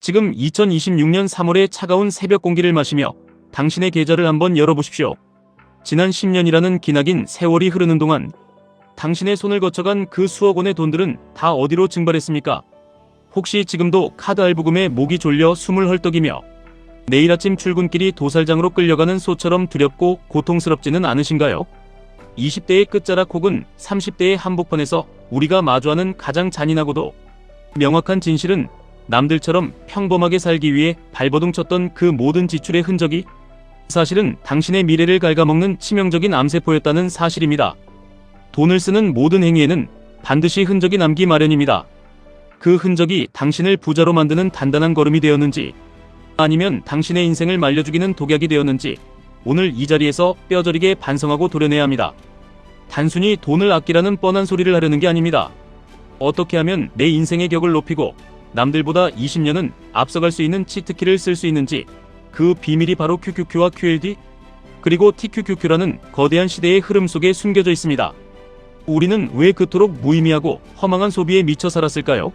지금 2026년 3월의 차가운 새벽 공기를 마시며 당신의 계좌를 한번 열어보십시오. 지난 10년이라는 기나긴 세월이 흐르는 동안 당신의 손을 거쳐간 그 수억 원의 돈들은 다 어디로 증발했습니까? 혹시 지금도 카드 알부금에 목이 졸려 숨을 헐떡이며 내일 아침 출근길이 도살장으로 끌려가는 소처럼 두렵고 고통스럽지는 않으신가요? 20대의 끝자락 혹은 30대의 한복판에서 우리가 마주하는 가장 잔인하고도 명확한 진실은 남들처럼 평범하게 살기 위해 발버둥 쳤던 그 모든 지출의 흔적이 사실은 당신의 미래를 갉아먹는 치명적인 암세포였다는 사실입니다. 돈을 쓰는 모든 행위에는 반드시 흔적이 남기 마련입니다. 그 흔적이 당신을 부자로 만드는 단단한 걸음이 되었는지 아니면 당신의 인생을 말려죽이는 독약이 되었는지 오늘 이 자리에서 뼈저리게 반성하고 도려내야 합니다. 단순히 돈을 아끼라는 뻔한 소리를 하려는 게 아닙니다. 어떻게 하면 내 인생의 격을 높이고 남들보다 20년은 앞서갈 수 있는 치트키를 쓸 수 있는지 그 비밀이 바로 QQQ와 QLD 그리고 TQQQ라는 거대한 시대의 흐름 속에 숨겨져 있습니다. 우리는 왜 그토록 무의미하고 허망한 소비에 미쳐 살았을까요?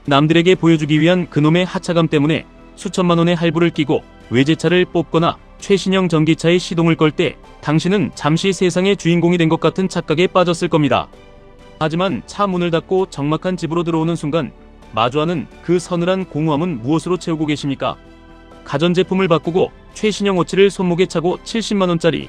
남들에게 보여주기 위한 그놈의 하차감 때문에 수천만 원의 할부를 끼고 외제차를 뽑거나 최신형 전기차에 시동을 걸 때 당신은 잠시 세상의 주인공이 된 것 같은 착각에 빠졌을 겁니다. 하지만 차 문을 닫고 적막한 집으로 들어오는 순간 마주하는 그 서늘한 공허함은 무엇으로 채우고 계십니까? 가전제품을 바꾸고 최신형 워치를 손목에 차고 70만원짜리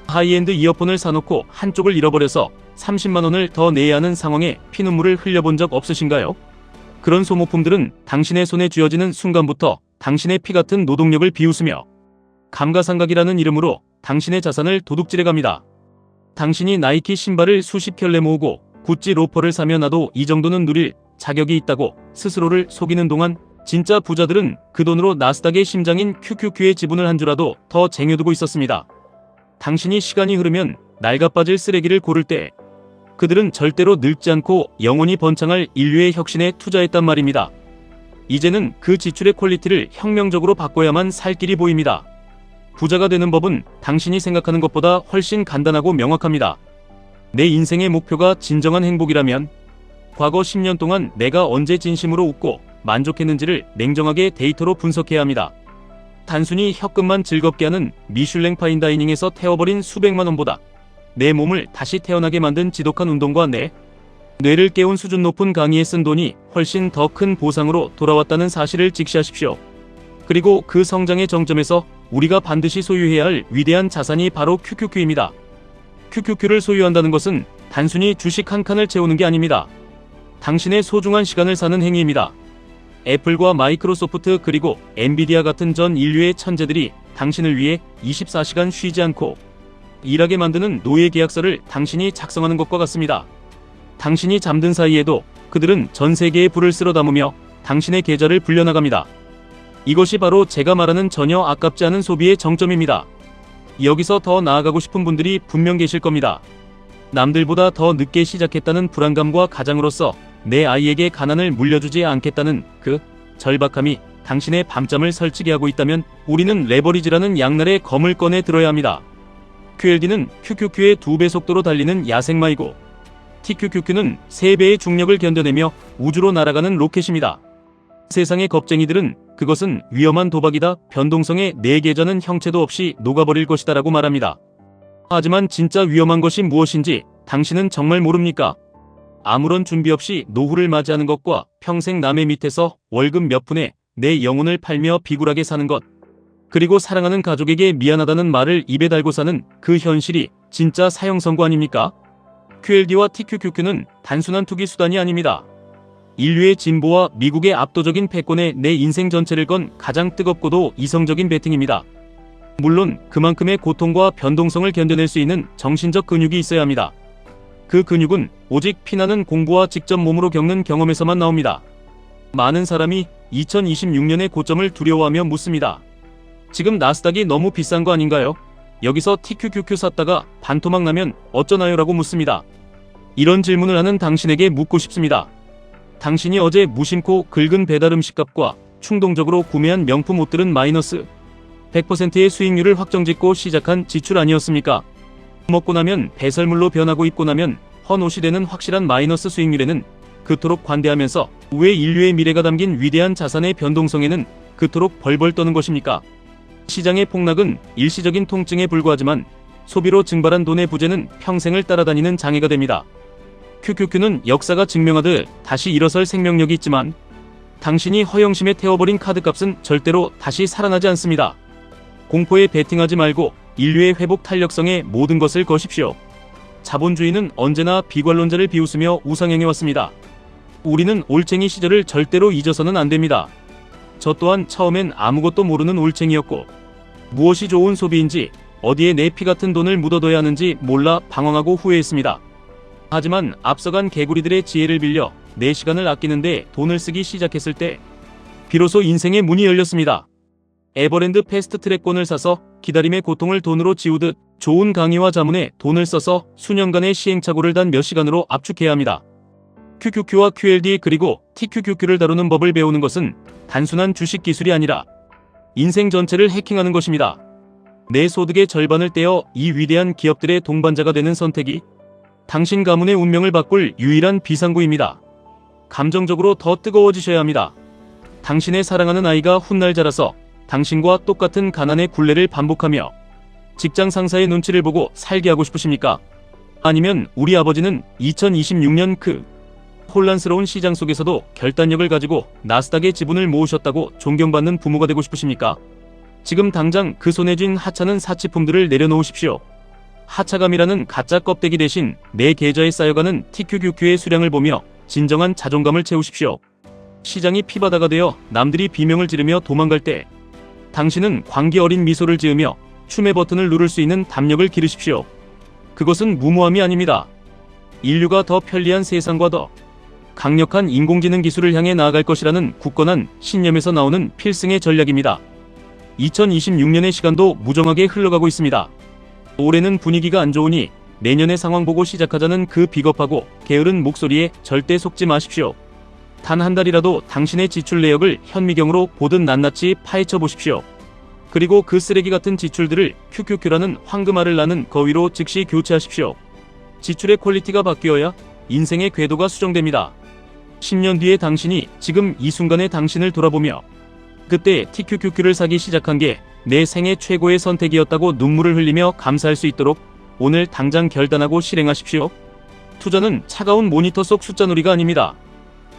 하이엔드 이어폰을 사놓고 한쪽을 잃어버려서 30만원을 더 내야 하는 상황에 피눈물을 흘려본 적 없으신가요? 그런 소모품들은 당신의 손에 쥐어지는 순간부터 당신의 피 같은 노동력을 비웃으며 감가상각이라는 이름으로 당신의 자산을 도둑질해갑니다. 당신이 나이키 신발을 수십 켤레 모으고 구찌 로퍼를 사며 나도 이 정도는 누릴 자격이 있다고 스스로를 속이는 동안 진짜 부자들은 그 돈으로 나스닥의 심장인 QQQ의 지분을 한 주라도 더 쟁여두고 있었습니다. 당신이 시간이 흐르면 낡아빠질 쓰레기를 고를 때 그들은 절대로 늙지 않고 영원히 번창할 인류의 혁신에 투자했단 말입니다. 이제는 그 지출의 퀄리티를 혁명적으로 바꿔야만 살 길이 보입니다. 부자가 되는 법은 당신이 생각하는 것보다 훨씬 간단하고 명확합니다. 내 인생의 목표가 진정한 행복이라면 과거 10년 동안 내가 언제 진심으로 웃고 만족했는지를 냉정하게 데이터로 분석해야 합니다. 단순히 혀끝만 즐겁게 하는 미슐랭 파인다이닝에서 태워버린 수백만 원보다 내 몸을 다시 태어나게 만든 지독한 운동과 내 뇌를 깨운 수준 높은 강의에 쓴 돈이 훨씬 더 큰 보상으로 돌아왔다는 사실을 직시하십시오. 그리고 그 성장의 정점에서 우리가 반드시 소유해야 할 위대한 자산이 바로 QQQ입니다. QQQ를 소유한다는 것은 단순히 주식 한 칸을 채우는 게 아닙니다. 당신의 소중한 시간을 사는 행위입니다. 애플과 마이크로소프트 그리고 엔비디아 같은 전 인류의 천재들이 당신을 위해 24시간 쉬지 않고 일하게 만드는 노예 계약서를 당신이 작성하는 것과 같습니다. 당신이 잠든 사이에도 그들은 전 세계에 불을 쓸어 담으며 당신의 계좌를 불려나갑니다. 이것이 바로 제가 말하는 전혀 아깝지 않은 소비의 정점입니다. 여기서 더 나아가고 싶은 분들이 분명 계실 겁니다. 남들보다 더 늦게 시작했다는 불안감과 가장으로서 내 아이에게 가난을 물려주지 않겠다는 그 절박함이 당신의 밤잠을 설치게 하고 있다면 우리는 레버리지라는 양날의 검을 꺼내 들어야 합니다. QLD는 QQQ의 2배 속도로 달리는 야생마이고 TQQQ는 3배의 중력을 견뎌내며 우주로 날아가는 로켓입니다. 세상의 겁쟁이들은 그것은 위험한 도박이다, 변동성의 내 계좌는 형체도 없이 녹아버릴 것이다 라고 말합니다. 하지만 진짜 위험한 것이 무엇인지 당신은 정말 모릅니까? 아무런 준비 없이 노후를 맞이하는 것과 평생 남의 밑에서 월급 몇 푼에 내 영혼을 팔며 비굴하게 사는 것, 그리고 사랑하는 가족에게 미안하다는 말을 입에 달고 사는 그 현실이 진짜 사형선고 아닙니까? QLD와 TQQQ는 단순한 투기 수단이 아닙니다. 인류의 진보와 미국의 압도적인 패권에 내 인생 전체를 건 가장 뜨겁고도 이성적인 베팅입니다. 물론 그만큼의 고통과 변동성을 견뎌낼 수 있는 정신적 근육이 있어야 합니다. 그 근육은 오직 피나는 공부와 직접 몸으로 겪는 경험에서만 나옵니다. 많은 사람이 2026년의 고점을 두려워하며 묻습니다. 지금 나스닥이 너무 비싼 거 아닌가요? 여기서 TQQQ 샀다가 반토막 나면 어쩌나요? 라고 묻습니다. 이런 질문을 하는 당신에게 묻고 싶습니다. 당신이 어제 무심코 긁은 배달 음식값과 충동적으로 구매한 명품 옷들은 마이너스 100%의 수익률을 확정짓고 시작한 지출 아니었습니까? 먹고 나면 배설물로 변하고 입고 나면 헌옷이 되는 확실한 마이너스 수익률에는 그토록 관대하면서 왜 인류의 미래가 담긴 위대한 자산의 변동성에는 그토록 벌벌 떠는 것입니까? 시장의 폭락은 일시적인 통증에 불과하지만 소비로 증발한 돈의 부재는 평생을 따라다니는 장애가 됩니다. QQQ는 역사가 증명하듯 다시 일어설 생명력이 있지만 당신이 허영심에 태워버린 카드값은 절대로 다시 살아나지 않습니다. 공포에 베팅하지 말고 인류의 회복 탄력성에 모든 것을 거십시오. 자본주의는 언제나 비관론자를 비웃으며 우상행해왔습니다. 우리는 올챙이 시절을 절대로 잊어서는 안 됩니다. 저 또한 처음엔 아무것도 모르는 올챙이였고 무엇이 좋은 소비인지 어디에 내 피 같은 돈을 묻어둬야 하는지 몰라 방황하고 후회했습니다. 하지만 앞서간 개구리들의 지혜를 빌려 내 시간을 아끼는데 돈을 쓰기 시작했을 때 비로소 인생의 문이 열렸습니다. 에버랜드 패스트트랙권을 사서 기다림의 고통을 돈으로 지우듯 좋은 강의와 자문에 돈을 써서 수년간의 시행착오를 단 몇 시간으로 압축해야 합니다. QQQ와 QLD 그리고 TQQQ를 다루는 법을 배우는 것은 단순한 주식 기술이 아니라 인생 전체를 해킹하는 것입니다. 내 소득의 절반을 떼어 이 위대한 기업들의 동반자가 되는 선택이 당신 가문의 운명을 바꿀 유일한 비상구입니다. 감정적으로 더 뜨거워지셔야 합니다. 당신의 사랑하는 아이가 훗날 자라서 당신과 똑같은 가난의 굴레를 반복하며 직장 상사의 눈치를 보고 살게 하고 싶으십니까? 아니면 우리 아버지는 2026년 그 혼란스러운 시장 속에서도 결단력을 가지고 나스닥의 지분을 모으셨다고 존경받는 부모가 되고 싶으십니까? 지금 당장 그 손에 쥔 하찮은 사치품들을 내려놓으십시오. 하차감이라는 가짜 껍데기 대신 내 계좌에 쌓여가는 TQQQ의 수량을 보며 진정한 자존감을 채우십시오. 시장이 피바다가 되어 남들이 비명을 지르며 도망갈 때 당신은 광기 어린 미소를 지으며 춤의 버튼을 누를 수 있는 담력을 기르십시오. 그것은 무모함이 아닙니다. 인류가 더 편리한 세상과 더 강력한 인공지능 기술을 향해 나아갈 것이라는 굳건한 신념에서 나오는 필승의 전략입니다. 2026년의 시간도 무정하게 흘러가고 있습니다. 올해는 분위기가 안 좋으니 내년의 상황 보고 시작하자는 그 비겁하고 게으른 목소리에 절대 속지 마십시오. 단 한 달이라도 당신의 지출 내역을 현미경으로 보듯 낱낱이 파헤쳐 보십시오. 그리고 그 쓰레기 같은 지출들을 QQQ라는 황금알을 낳는 거위로 즉시 교체하십시오. 지출의 퀄리티가 바뀌어야 인생의 궤도가 수정됩니다. 10년 뒤에 당신이 지금 이 순간의 당신을 돌아보며 그때 TQQQ를 사기 시작한 게 내 생애 최고의 선택이었다고 눈물을 흘리며 감사할 수 있도록 오늘 당장 결단하고 실행하십시오. 투자는 차가운 모니터 속 숫자놀이가 아닙니다.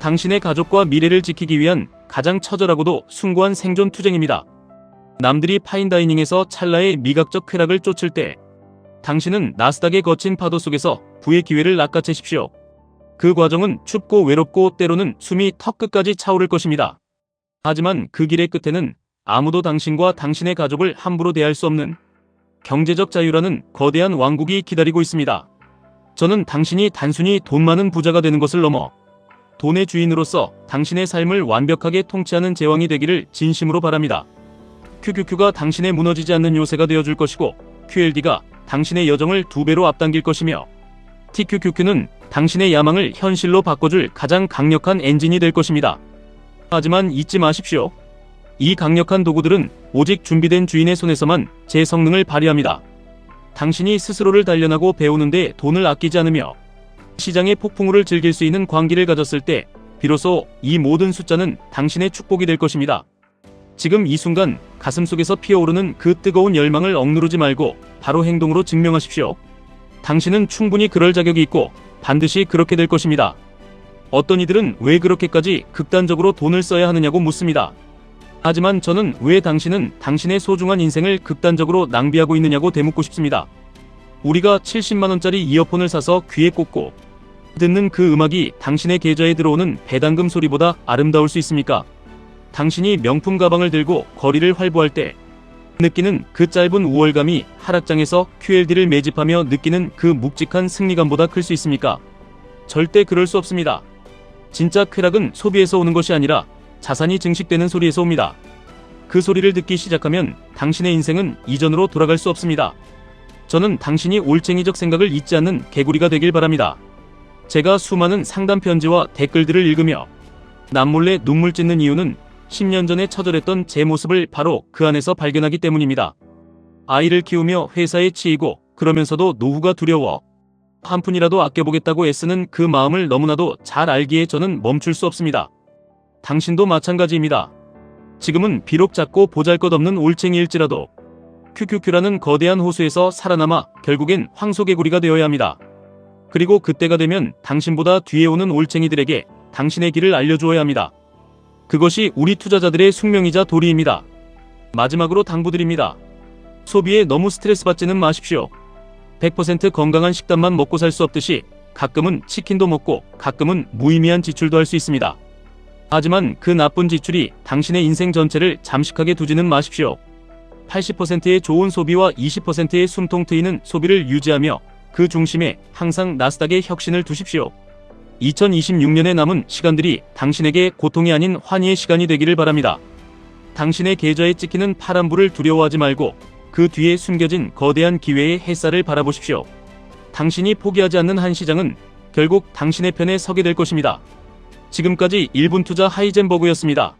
당신의 가족과 미래를 지키기 위한 가장 처절하고도 숭고한 생존 투쟁입니다. 남들이 파인다이닝에서 찰나의 미각적 쾌락을 쫓을 때 당신은 나스닥의 거친 파도 속에서 부의 기회를 낚아채십시오. 그 과정은 춥고 외롭고 때로는 숨이 턱끝까지 차오를 것입니다. 하지만 그 길의 끝에는 아무도 당신과 당신의 가족을 함부로 대할 수 없는 경제적 자유라는 거대한 왕국이 기다리고 있습니다. 저는 당신이 단순히 돈 많은 부자가 되는 것을 넘어 돈의 주인으로서 당신의 삶을 완벽하게 통치하는 제왕이 되기를 진심으로 바랍니다. QQQ가 당신의 무너지지 않는 요새가 되어줄 것이고 QLD가 당신의 여정을 2배로 앞당길 것이며 TQQQ는 당신의 야망을 현실로 바꿔줄 가장 강력한 엔진이 될 것입니다. 하지만 잊지 마십시오. 이 강력한 도구들은 오직 준비된 주인의 손에서만 제 성능을 발휘합니다. 당신이 스스로를 단련하고 배우는데 돈을 아끼지 않으며 시장의 폭풍우를 즐길 수 있는 광기를 가졌을 때 비로소 이 모든 숫자는 당신의 축복이 될 것입니다. 지금 이 순간 가슴속에서 피어오르는 그 뜨거운 열망을 억누르지 말고 바로 행동으로 증명하십시오. 당신은 충분히 그럴 자격이 있고 반드시 그렇게 될 것입니다. 어떤 이들은 왜 그렇게까지 극단적으로 돈을 써야 하느냐고 묻습니다. 하지만 저는 왜 당신은 당신의 소중한 인생을 극단적으로 낭비하고 있느냐고 되묻고 싶습니다. 우리가 70만원짜리 이어폰을 사서 귀에 꽂고 듣는 그 음악이 당신의 계좌에 들어오는 배당금 소리보다 아름다울 수 있습니까? 당신이 명품 가방을 들고 거리를 활보할 때 느끼는 그 짧은 우월감이 하락장에서 QLD를 매집하며 느끼는 그 묵직한 승리감보다 클 수 있습니까? 절대 그럴 수 없습니다. 진짜 쾌락은 소비에서 오는 것이 아니라 자산이 증식되는 소리에서 옵니다. 그 소리를 듣기 시작하면 당신의 인생은 이전으로 돌아갈 수 없습니다. 저는 당신이 올챙이적 생각을 잊지 않는 개구리가 되길 바랍니다. 제가 수많은 상담 편지와 댓글들을 읽으며 남몰래 눈물 찢는 이유는 10년 전에 처절했던 제 모습을 바로 그 안에서 발견하기 때문입니다. 아이를 키우며 회사에 치이고 그러면서도 노후가 두려워 한 푼이라도 아껴보겠다고 애쓰는 그 마음을 너무나도 잘 알기에 저는 멈출 수 없습니다. 당신도 마찬가지입니다. 지금은 비록 작고 보잘것없는 올챙이일지라도 큐큐큐라는 거대한 호수에서 살아남아 결국엔 황소개구리가 되어야 합니다. 그리고 그때가 되면 당신보다 뒤에 오는 올챙이들에게 당신의 길을 알려주어야 합니다. 그것이 우리 투자자들의 숙명이자 도리입니다. 마지막으로 당부드립니다. 소비에 너무 스트레스 받지는 마십시오. 100% 건강한 식단만 먹고 살 수 없듯이 가끔은 치킨도 먹고 가끔은 무의미한 지출도 할 수 있습니다. 하지만 그 나쁜 지출이 당신의 인생 전체를 잠식하게 두지는 마십시오. 80%의 좋은 소비와 20%의 숨통 트이는 소비를 유지하며 그 중심에 항상 나스닥의 혁신을 두십시오. 2026년에 남은 시간들이 당신에게 고통이 아닌 환희의 시간이 되기를 바랍니다. 당신의 계좌에 찍히는 파란불을 두려워하지 말고 그 뒤에 숨겨진 거대한 기회의 햇살을 바라보십시오. 당신이 포기하지 않는 한 시장은 결국 당신의 편에 서게 될 것입니다. 지금까지 1분 투자 하이젠버그였습니다.